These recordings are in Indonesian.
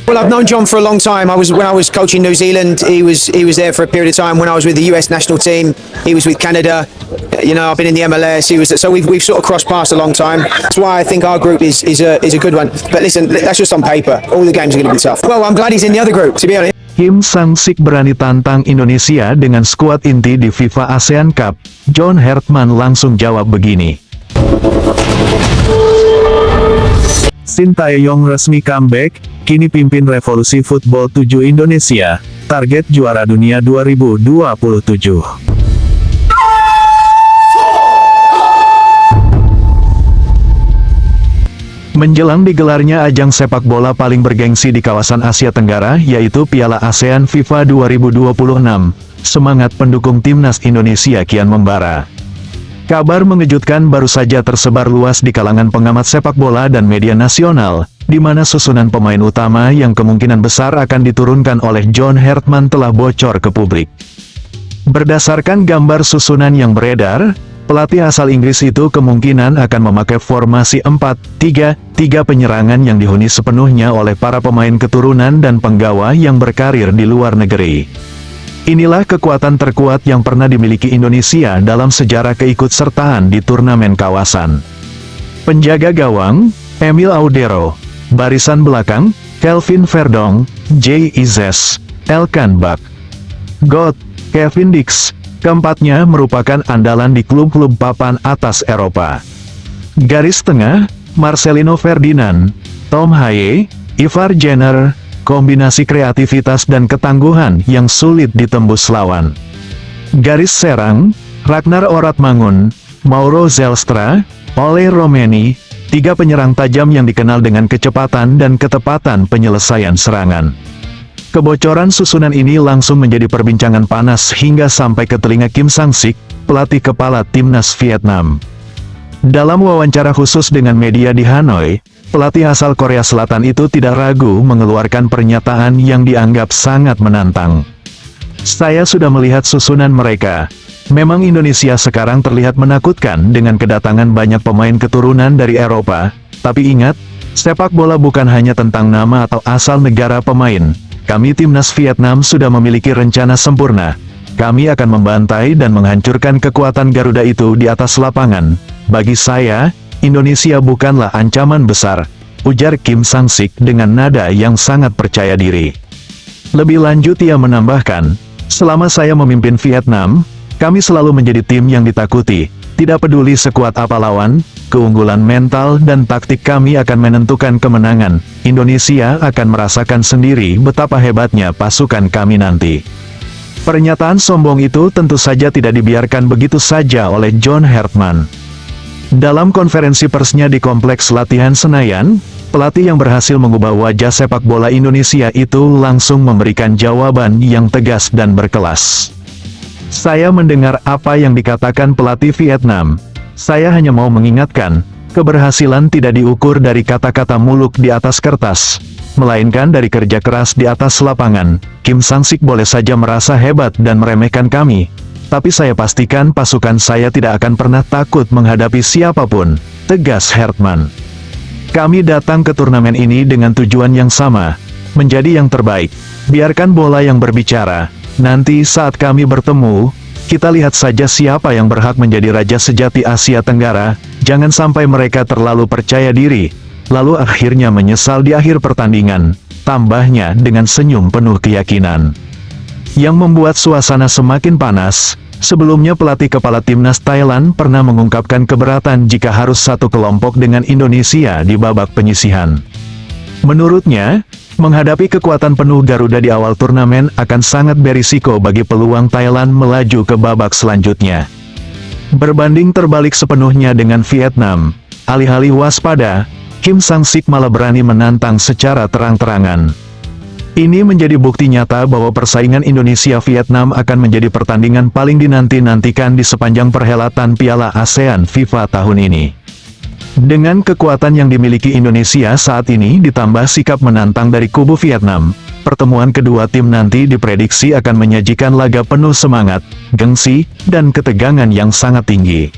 Well, I've known John for a long time. When I was coaching New Zealand, he was there for a period of time. When I was with the US national team, he was with Canada. You know, I've been in the MLS. So we've sort of crossed paths a long time. That's why I think our group is a good one. But listen, that's just on paper. All the games are going to be tough. Well, I'm glad he's in the other group, to be honest. Kim Sang-sik berani tantang Indonesia dengan skuad inti di FIFA ASEAN Cup. John Hartman langsung jawab begini. Sintayong resmi comeback, kini pimpin revolusi football 7 Indonesia, target juara dunia 2027. Menjelang digelarnya ajang sepak bola paling bergengsi di kawasan Asia Tenggara, yaitu Piala ASEAN FIFA 2026, semangat pendukung timnas Indonesia kian membara. Kabar mengejutkan baru saja tersebar luas di kalangan pengamat sepak bola dan media nasional, di mana susunan pemain utama yang kemungkinan besar akan diturunkan oleh John Hartman telah bocor ke publik. Berdasarkan gambar susunan yang beredar, pelatih asal Inggris itu kemungkinan akan memakai formasi 4-3-3 penyerangan yang dihuni sepenuhnya oleh para pemain keturunan dan penggawa yang berkarir di luar negeri. Inilah kekuatan terkuat yang pernah dimiliki Indonesia dalam sejarah keikutsertaan di turnamen kawasan. Penjaga gawang, Emil Audero. Barisan belakang, Kelvin Verdong, J. Izes, Elkan Bak. God, Kevin Dix. Keempatnya merupakan andalan di klub-klub papan atas Eropa. Garis tengah, Marcelino Ferdinand, Tom Haye, Ivar Jenner. Kombinasi kreativitas dan ketangguhan yang sulit ditembus lawan. Garis serang, Ragnar Oratmangun, Mauro Zelstra, Ole Romeni, 3 penyerang tajam yang dikenal dengan kecepatan dan ketepatan penyelesaian serangan. Kebocoran susunan ini langsung menjadi perbincangan panas hingga sampai ke telinga Kim Sang-sik, pelatih kepala timnas Vietnam. Dalam wawancara khusus dengan media di Hanoi, pelatih asal Korea Selatan itu tidak ragu mengeluarkan pernyataan yang dianggap sangat menantang. Saya sudah melihat susunan mereka. Memang Indonesia sekarang terlihat menakutkan dengan kedatangan banyak pemain keturunan dari Eropa, tapi ingat, sepak bola bukan hanya tentang nama atau asal negara pemain. Kami timnas Vietnam sudah memiliki rencana sempurna. Kami akan membantai dan menghancurkan kekuatan Garuda itu di atas lapangan. Bagi saya, Indonesia bukanlah ancaman besar, ujar Kim Sang-sik dengan nada yang sangat percaya diri. Lebih lanjut ia menambahkan, selama saya memimpin Vietnam, kami selalu menjadi tim yang ditakuti. Tidak peduli sekuat apa lawan, keunggulan mental dan taktik kami akan menentukan kemenangan. Indonesia akan merasakan sendiri betapa hebatnya pasukan kami nanti. Pernyataan sombong itu tentu saja tidak dibiarkan begitu saja oleh John Hartman. Dalam konferensi persnya di Kompleks Latihan Senayan, pelatih yang berhasil mengubah wajah sepak bola Indonesia itu langsung memberikan jawaban yang tegas dan berkelas. Saya mendengar apa yang dikatakan pelatih Vietnam. Saya hanya mau mengingatkan, keberhasilan tidak diukur dari kata-kata muluk di atas kertas, melainkan dari kerja keras di atas lapangan. Kim Sang-sik boleh saja merasa hebat dan meremehkan kami, tapi saya pastikan pasukan saya tidak akan pernah takut menghadapi siapapun, tegas Hartman. Kami datang ke turnamen ini dengan tujuan yang sama, menjadi yang terbaik. Biarkan bola yang berbicara. Nanti saat kami bertemu, kita lihat saja siapa yang berhak menjadi raja sejati Asia Tenggara. Jangan sampai mereka terlalu percaya diri, lalu akhirnya menyesal di akhir pertandingan, tambahnya dengan senyum penuh keyakinan. Yang membuat suasana semakin panas, sebelumnya pelatih kepala timnas Thailand pernah mengungkapkan keberatan jika harus satu kelompok dengan Indonesia di babak penyisihan. Menurutnya, menghadapi kekuatan penuh Garuda di awal turnamen akan sangat berisiko bagi peluang Thailand melaju ke babak selanjutnya. Berbanding terbalik sepenuhnya dengan Vietnam, alih-alih waspada, Kim Sang-sik malah berani menantang secara terang-terangan. Ini menjadi bukti nyata bahwa persaingan Indonesia-Vietnam akan menjadi pertandingan paling dinanti-nantikan di sepanjang perhelatan Piala ASEAN FIFA tahun ini. Dengan kekuatan yang dimiliki Indonesia saat ini ditambah sikap menantang dari kubu Vietnam, pertemuan kedua tim nanti diprediksi akan menyajikan laga penuh semangat, gengsi, dan ketegangan yang sangat tinggi.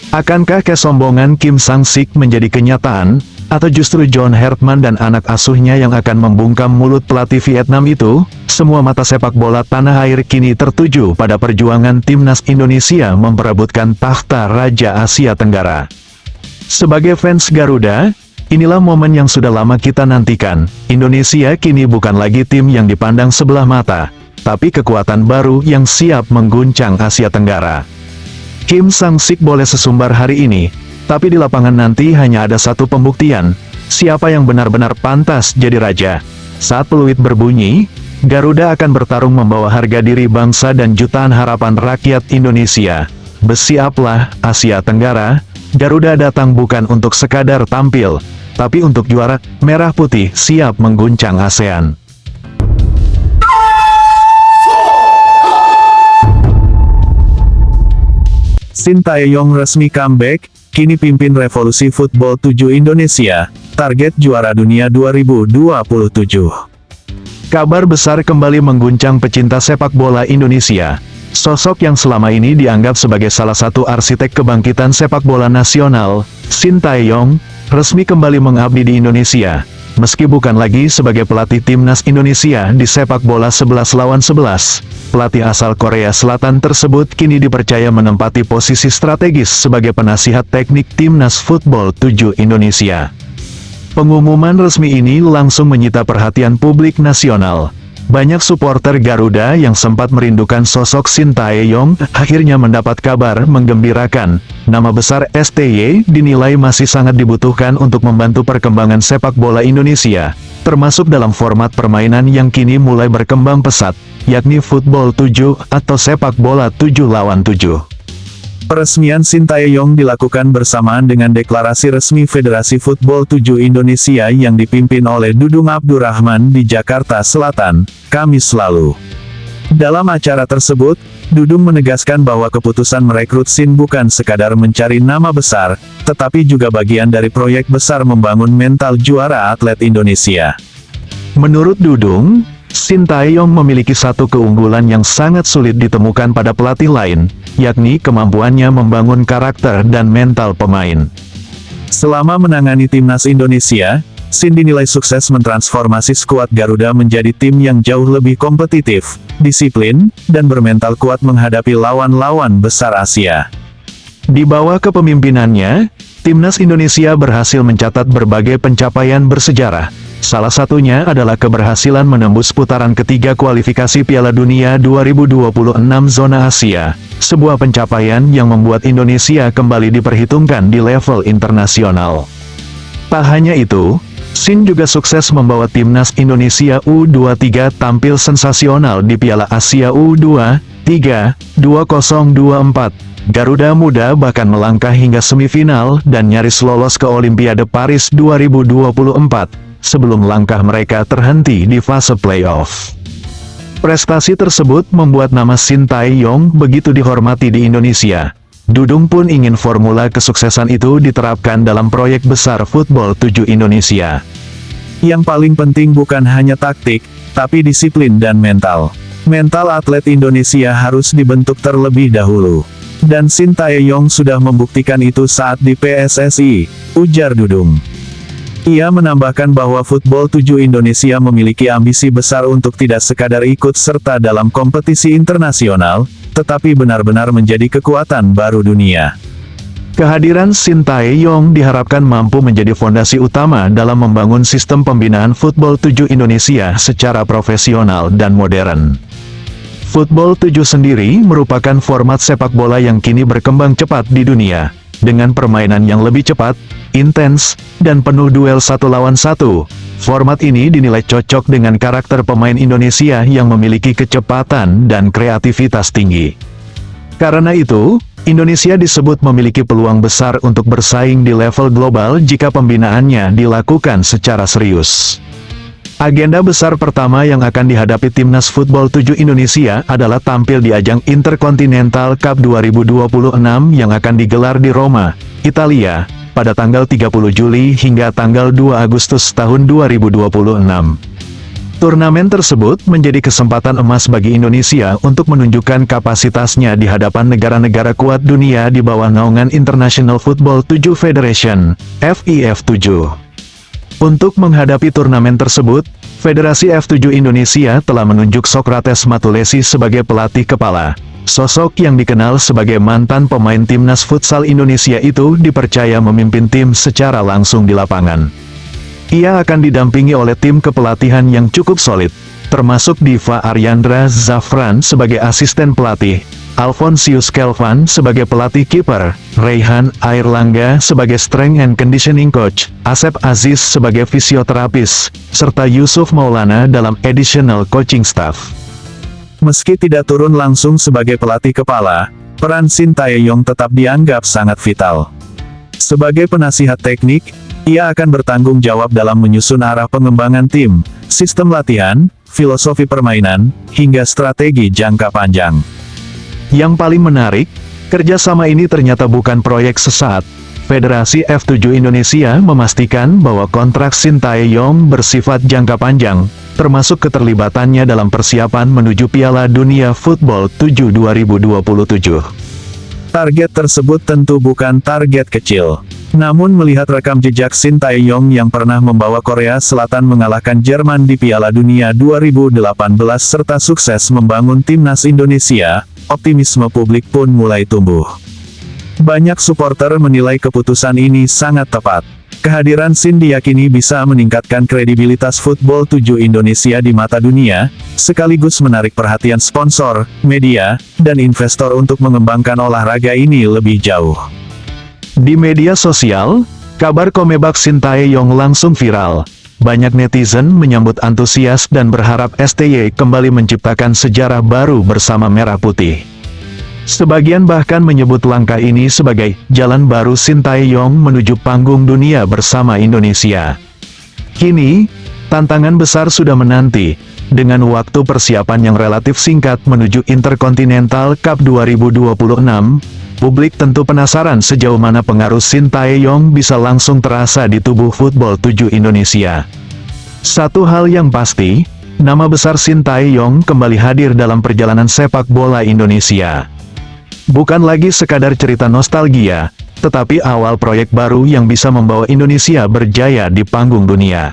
Akankah kesombongan Kim Sang-sik menjadi kenyataan? Atau justru John Hertman dan anak asuhnya yang akan membungkam mulut pelatih Vietnam itu? Semua mata sepak bola tanah air kini tertuju pada perjuangan timnas Indonesia memperebutkan takhta Raja Asia Tenggara. Sebagai fans Garuda, inilah momen yang sudah lama kita nantikan. Indonesia kini bukan lagi tim yang dipandang sebelah mata, tapi kekuatan baru yang siap mengguncang Asia Tenggara. Kim Sang-sik boleh sesumbar hari ini, tapi di lapangan nanti hanya ada satu pembuktian, siapa yang benar-benar pantas jadi raja. Saat peluit berbunyi, Garuda akan bertarung membawa harga diri bangsa dan jutaan harapan rakyat Indonesia. Bersiaplah, Asia Tenggara, Garuda datang bukan untuk sekadar tampil, tapi untuk juara. Merah Putih siap mengguncang ASEAN. Shin Tae-yong resmi comeback, kini pimpin revolusi football 7 Indonesia, target juara dunia 2027. Kabar besar kembali mengguncang pecinta sepak bola Indonesia. Sosok yang selama ini dianggap sebagai salah satu arsitek kebangkitan sepak bola nasional, Shin Tae-yong, resmi kembali mengabdi di Indonesia. Meski bukan lagi sebagai pelatih timnas Indonesia di sepak bola 11 lawan 11, pelatih asal Korea Selatan tersebut kini dipercaya menempati posisi strategis sebagai penasihat teknik timnas football 7 Indonesia. Pengumuman resmi ini langsung menyita perhatian publik nasional. Banyak supporter Garuda yang sempat merindukan sosok Shin Tae-yong akhirnya mendapat kabar menggembirakan. Nama besar STY dinilai masih sangat dibutuhkan untuk membantu perkembangan sepak bola Indonesia, termasuk dalam format permainan yang kini mulai berkembang pesat, yakni football 7 atau sepak bola 7 lawan 7. Peresmian Shin Tae-yong dilakukan bersamaan dengan deklarasi resmi Federasi Football 7 Indonesia yang dipimpin oleh Dudung Abdurrahman di Jakarta Selatan, Kamis lalu. Dalam acara tersebut, Dudung menegaskan bahwa keputusan merekrut Shin bukan sekadar mencari nama besar, tetapi juga bagian dari proyek besar membangun mental juara atlet Indonesia. Menurut Dudung, Shin Tae-yong memiliki satu keunggulan yang sangat sulit ditemukan pada pelatih lain, yakni kemampuannya membangun karakter dan mental pemain. Selama menangani timnas Indonesia, Shin dinilai sukses mentransformasi skuad Garuda menjadi tim yang jauh lebih kompetitif, disiplin, dan bermental kuat menghadapi lawan-lawan besar Asia. Di bawah kepemimpinannya, timnas Indonesia berhasil mencatat berbagai pencapaian bersejarah. Salah satunya adalah keberhasilan menembus putaran ketiga kualifikasi Piala Dunia 2026 zona Asia, sebuah pencapaian yang membuat Indonesia kembali diperhitungkan di level internasional. Tak hanya itu, Shin juga sukses membawa timnas Indonesia U23 tampil sensasional di Piala Asia U23 2024. Garuda Muda bahkan melangkah hingga semifinal dan nyaris lolos ke Olimpiade Paris 2024. Sebelum langkah mereka terhenti di fase playoff. Prestasi tersebut membuat nama Shin Tae-yong begitu dihormati di Indonesia. Dudung pun ingin formula kesuksesan itu diterapkan dalam proyek besar football 7 Indonesia. Yang paling penting bukan hanya taktik, tapi disiplin dan mental. Mental atlet Indonesia harus dibentuk terlebih dahulu. Dan Shin Tae-yong sudah membuktikan itu saat di PSSI, ujar Dudung. Ia menambahkan bahwa football 7 Indonesia memiliki ambisi besar untuk tidak sekadar ikut serta dalam kompetisi internasional, tetapi benar-benar menjadi kekuatan baru dunia. Kehadiran Shin Tae-yong diharapkan mampu menjadi fondasi utama dalam membangun sistem pembinaan football 7 Indonesia secara profesional dan modern. Football 7 sendiri merupakan format sepak bola yang kini berkembang cepat di dunia. Dengan permainan yang lebih cepat, intens, dan penuh duel satu lawan satu, format ini dinilai cocok dengan karakter pemain Indonesia yang memiliki kecepatan dan kreativitas tinggi. Karena itu, Indonesia disebut memiliki peluang besar untuk bersaing di level global jika pembinaannya dilakukan secara serius. Agenda besar pertama yang akan dihadapi timnas football 7 Indonesia adalah tampil di ajang Intercontinental Cup 2026 yang akan digelar di Roma, Italia, pada tanggal 30 Juli hingga tanggal 2 Agustus tahun 2026. Turnamen tersebut menjadi kesempatan emas bagi Indonesia untuk menunjukkan kapasitasnya di hadapan negara-negara kuat dunia di bawah naungan International Football 7 Federation, FIF 7. Untuk menghadapi turnamen tersebut, Federasi F7 Indonesia telah menunjuk Socrates Matulesi sebagai pelatih kepala. Sosok yang dikenal sebagai mantan pemain timnas futsal Indonesia itu dipercaya memimpin tim secara langsung di lapangan. Ia akan didampingi oleh tim kepelatihan yang cukup solid, termasuk Diva Aryandra Zafran sebagai asisten pelatih, Alfonsius Kelvan sebagai pelatih kiper, Raihan Airlangga sebagai strength and conditioning coach, Asep Aziz sebagai fisioterapis, serta Yusuf Maulana dalam additional coaching staff. Meski tidak turun langsung sebagai pelatih kepala, peran Shin Tae-yong tetap dianggap sangat vital. Sebagai penasihat teknik, ia akan bertanggung jawab dalam menyusun arah pengembangan tim, sistem latihan, filosofi permainan, hingga strategi jangka panjang. Yang paling menarik, kerjasama ini ternyata bukan proyek sesaat. Federasi F7 Indonesia memastikan bahwa kontrak Shin Tae-yong bersifat jangka panjang, termasuk keterlibatannya dalam persiapan menuju Piala Dunia Football 7 2027. Target tersebut tentu bukan target kecil. Namun melihat rekam jejak Shin Tae-yong yang pernah membawa Korea Selatan mengalahkan Jerman di Piala Dunia 2018 serta sukses membangun timnas Indonesia, optimisme publik pun mulai tumbuh. Banyak supporter menilai keputusan ini sangat tepat. Kehadiran Shin diyakini bisa meningkatkan kredibilitas Football 7 Indonesia di mata dunia, sekaligus menarik perhatian sponsor, media, dan investor untuk mengembangkan olahraga ini lebih jauh. Di media sosial, kabar Komebak Shin Tae-yong langsung viral. Banyak netizen menyambut antusias dan berharap STY kembali menciptakan sejarah baru bersama Merah Putih. Sebagian bahkan menyebut langkah ini sebagai jalan baru Shin Tae-yong menuju panggung dunia bersama Indonesia. Kini, tantangan besar sudah menanti. Dengan waktu persiapan yang relatif singkat menuju Intercontinental Cup 2026, publik tentu penasaran sejauh mana pengaruh Shin Tae-yong bisa langsung terasa di tubuh Football 7 Indonesia. Satu hal yang pasti, nama besar Shin Tae-yong kembali hadir dalam perjalanan sepak bola Indonesia. Bukan lagi sekadar cerita nostalgia, tetapi awal proyek baru yang bisa membawa Indonesia berjaya di panggung dunia.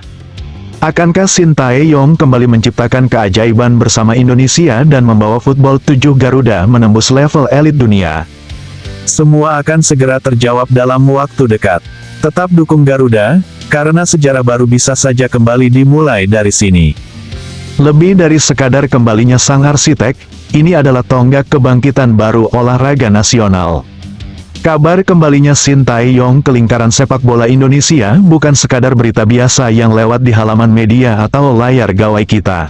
Akankah Shin Tae-yong kembali menciptakan keajaiban bersama Indonesia dan membawa Football 7 Garuda menembus level elit dunia? Semua akan segera terjawab dalam waktu dekat. Tetap dukung Garuda, karena sejarah baru bisa saja kembali dimulai dari sini. Lebih dari sekadar kembalinya sang arsitek, ini adalah tonggak kebangkitan baru olahraga nasional. Kabar kembalinya Shin Tae-yong ke lingkaran sepak bola Indonesia bukan sekadar berita biasa yang lewat di halaman media atau layar gawai kita.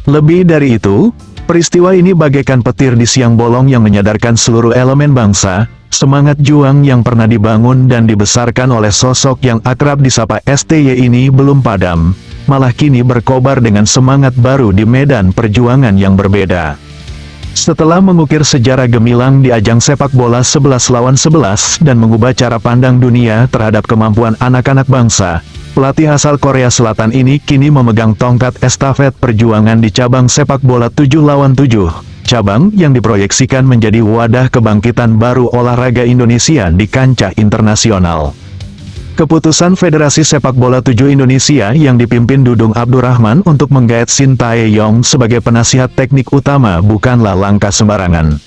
Lebih dari itu, peristiwa ini bagaikan petir di siang bolong yang menyadarkan seluruh elemen bangsa, semangat juang yang pernah dibangun dan dibesarkan oleh sosok yang akrab disapa STY ini belum padam, malah kini berkobar dengan semangat baru di medan perjuangan yang berbeda. Setelah mengukir sejarah gemilang di ajang sepak bola 11 lawan 11 dan mengubah cara pandang dunia terhadap kemampuan anak-anak bangsa, pelatih asal Korea Selatan ini kini memegang tongkat estafet perjuangan di cabang sepak bola 7 lawan 7, cabang yang diproyeksikan menjadi wadah kebangkitan baru olahraga Indonesia di kancah internasional. Keputusan Federasi Sepak Bola 7 Indonesia yang dipimpin Dudung Abdurrahman untuk menggait Shin Tae-yong sebagai penasihat teknik utama bukanlah langkah sembarangan.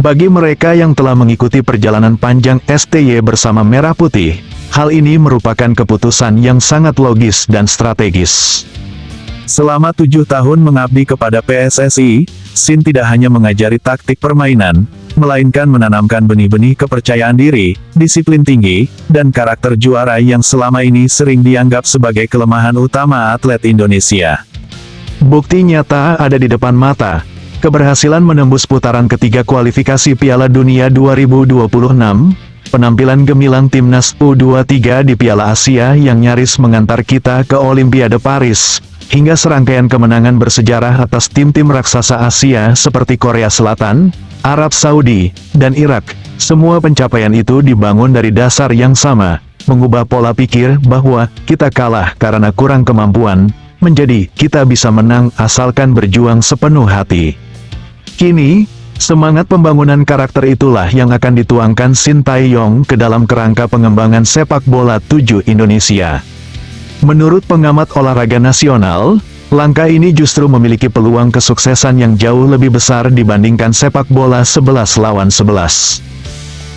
Bagi mereka yang telah mengikuti perjalanan panjang STY bersama Merah Putih, hal ini merupakan keputusan yang sangat logis dan strategis. Selama 7 tahun mengabdi kepada PSSI, Shin tidak hanya mengajari taktik permainan, melainkan menanamkan benih-benih kepercayaan diri, disiplin tinggi, dan karakter juara yang selama ini sering dianggap sebagai kelemahan utama atlet Indonesia. Bukti nyata ada di depan mata. Keberhasilan menembus putaran ketiga kualifikasi Piala Dunia 2026, penampilan gemilang timnas U23 di Piala Asia yang nyaris mengantar kita ke Olimpiade Paris, hingga serangkaian kemenangan bersejarah atas tim-tim raksasa Asia seperti Korea Selatan, Arab Saudi, dan Irak. Semua pencapaian itu dibangun dari dasar yang sama, mengubah pola pikir bahwa kita kalah karena kurang kemampuan, menjadi kita bisa menang asalkan berjuang sepenuh hati. Kini, semangat pembangunan karakter itulah yang akan dituangkan Shin Tae-yong ke dalam kerangka pengembangan sepak bola 7 Indonesia. Menurut pengamat olahraga nasional, langkah ini justru memiliki peluang kesuksesan yang jauh lebih besar dibandingkan sepak bola 11 lawan 11.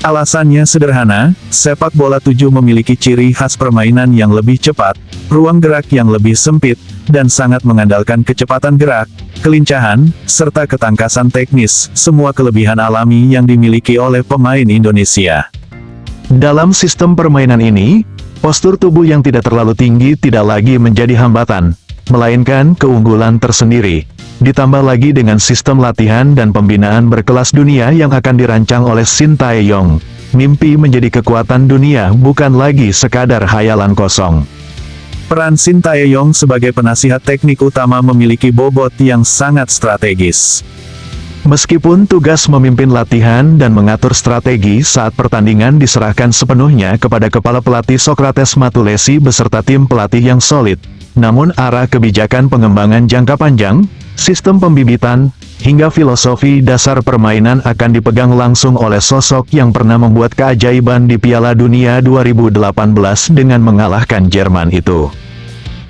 Alasannya sederhana, sepak bola 7 memiliki ciri khas permainan yang lebih cepat, ruang gerak yang lebih sempit, dan sangat mengandalkan kecepatan gerak, kelincahan, serta ketangkasan teknis, semua kelebihan alami yang dimiliki oleh pemain Indonesia. Dalam sistem permainan ini, postur tubuh yang tidak terlalu tinggi tidak lagi menjadi hambatan, melainkan keunggulan tersendiri. Ditambah lagi dengan sistem latihan dan pembinaan berkelas dunia yang akan dirancang oleh Shin Tae-yong. Mimpi menjadi kekuatan dunia bukan lagi sekadar hayalan kosong. Peran Shin Tae-yong sebagai penasihat teknik utama memiliki bobot yang sangat strategis. Meskipun tugas memimpin latihan dan mengatur strategi saat pertandingan diserahkan sepenuhnya kepada kepala pelatih Socrates Matulesi beserta tim pelatih yang solid, namun arah kebijakan pengembangan jangka panjang, sistem pembibitan, hingga filosofi dasar permainan akan dipegang langsung oleh sosok yang pernah membuat keajaiban di Piala Dunia 2018 dengan mengalahkan Jerman itu.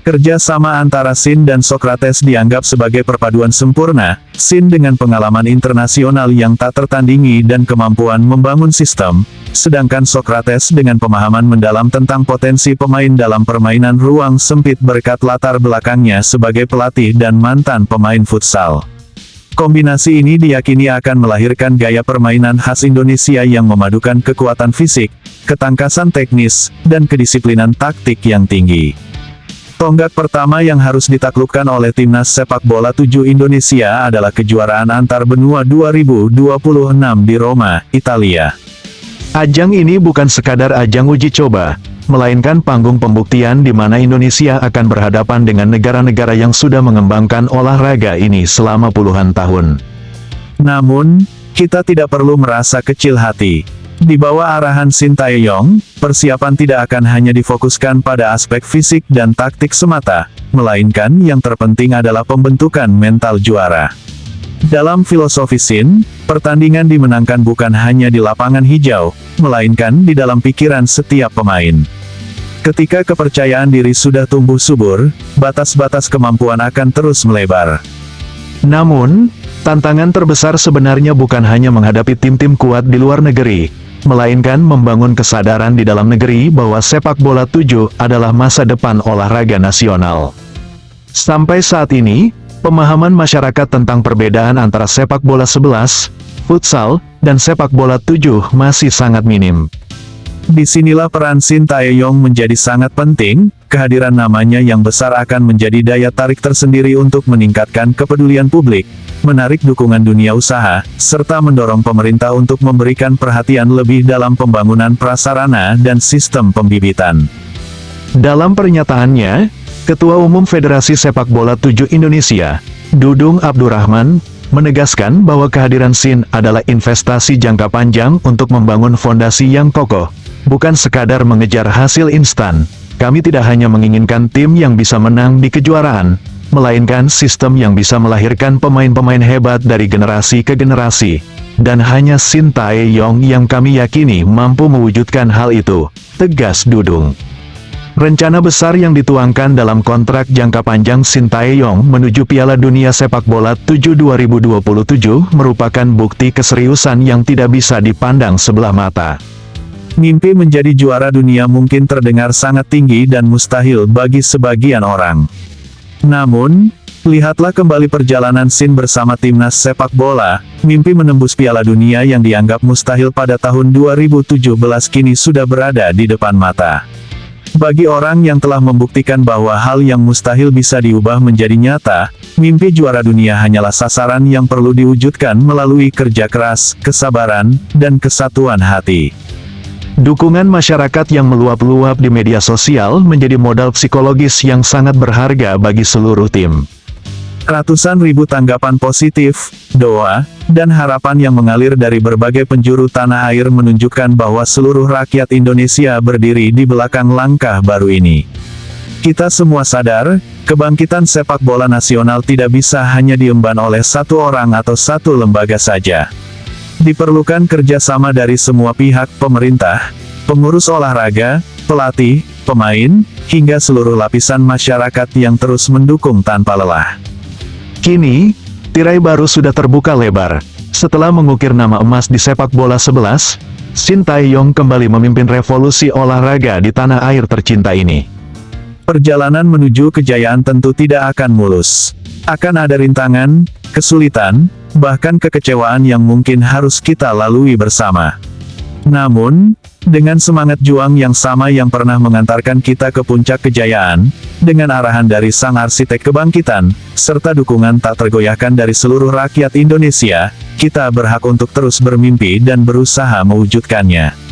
Kerja sama antara Shin dan Socrates dianggap sebagai perpaduan sempurna. Shin dengan pengalaman internasional yang tak tertandingi dan kemampuan membangun sistem, sedangkan Socrates dengan pemahaman mendalam tentang potensi pemain dalam permainan ruang sempit berkat latar belakangnya sebagai pelatih dan mantan pemain futsal. Kombinasi ini diyakini akan melahirkan gaya permainan khas Indonesia yang memadukan kekuatan fisik, ketangkasan teknis, dan kedisiplinan taktik yang tinggi. Tonggak pertama yang harus ditaklukkan oleh timnas sepak bola 7 Indonesia adalah kejuaraan antar benua 2026 di Roma, Italia. Ajang ini bukan sekadar ajang uji coba, melainkan panggung pembuktian di mana Indonesia akan berhadapan dengan negara-negara yang sudah mengembangkan olahraga ini selama puluhan tahun. Namun, kita tidak perlu merasa kecil hati. Di bawah arahan Shin Tae-yong, persiapan tidak akan hanya difokuskan pada aspek fisik dan taktik semata, melainkan yang terpenting adalah pembentukan mental juara. Dalam filosofi Shin, pertandingan dimenangkan bukan hanya di lapangan hijau, melainkan di dalam pikiran setiap pemain. Ketika kepercayaan diri sudah tumbuh subur, batas-batas kemampuan akan terus melebar. Namun, tantangan terbesar sebenarnya bukan hanya menghadapi tim-tim kuat di luar negeri, melainkan membangun kesadaran di dalam negeri bahwa sepak bola 7 adalah masa depan olahraga nasional. Sampai saat ini, pemahaman masyarakat tentang perbedaan antara sepak bola 11, futsal, dan sepak bola 7 masih sangat minim. Disinilah peran Shin Tae-yong menjadi sangat penting. Kehadiran namanya yang besar akan menjadi daya tarik tersendiri untuk meningkatkan kepedulian publik, menarik dukungan dunia usaha, serta mendorong pemerintah untuk memberikan perhatian lebih dalam pembangunan prasarana dan sistem pembibitan. Dalam pernyataannya, Ketua Umum Federasi Sepak Bola 7 Indonesia, Dudung Abdurrahman, menegaskan bahwa kehadiran Shin adalah investasi jangka panjang untuk membangun fondasi yang kokoh, bukan sekadar mengejar hasil instan. Kami tidak hanya menginginkan tim yang bisa menang di kejuaraan, melainkan sistem yang bisa melahirkan pemain-pemain hebat dari generasi ke generasi. Dan hanya Shin Tae-yong yang kami yakini mampu mewujudkan hal itu, tegas Dudung. Rencana besar yang dituangkan dalam kontrak jangka panjang Shin Tae-yong menuju Piala Dunia Sepak Bola 7 2027 merupakan bukti keseriusan yang tidak bisa dipandang sebelah mata. Mimpi menjadi juara dunia mungkin terdengar sangat tinggi dan mustahil bagi sebagian orang. Namun, lihatlah kembali perjalanan Shin bersama timnas sepak bola. Mimpi menembus Piala Dunia yang dianggap mustahil pada tahun 2017 kini sudah berada di depan mata. Bagi orang yang telah membuktikan bahwa hal yang mustahil bisa diubah menjadi nyata, mimpi juara dunia hanyalah sasaran yang perlu diwujudkan melalui kerja keras, kesabaran, dan kesatuan hati. Dukungan masyarakat yang meluap-luap di media sosial menjadi modal psikologis yang sangat berharga bagi seluruh tim. Ratusan ribu tanggapan positif, doa, dan harapan yang mengalir dari berbagai penjuru tanah air menunjukkan bahwa seluruh rakyat Indonesia berdiri di belakang langkah baru ini. Kita semua sadar, kebangkitan sepak bola nasional tidak bisa hanya diemban oleh satu orang atau satu lembaga saja. Diperlukan kerjasama dari semua pihak, pemerintah, pengurus olahraga, pelatih, pemain, hingga seluruh lapisan masyarakat yang terus mendukung tanpa lelah. Kini, tirai baru sudah terbuka lebar. Setelah mengukir nama emas di sepak bola 11, Shin Tae-yong kembali memimpin revolusi olahraga di tanah air tercinta ini. Perjalanan menuju kejayaan tentu tidak akan mulus. Akan ada rintangan, kesulitan, bahkan kekecewaan yang mungkin harus kita lalui bersama. Namun, dengan semangat juang yang sama yang pernah mengantarkan kita ke puncak kejayaan, dengan arahan dari sang arsitek kebangkitan, serta dukungan tak tergoyahkan dari seluruh rakyat Indonesia, kita berhak untuk terus bermimpi dan berusaha mewujudkannya.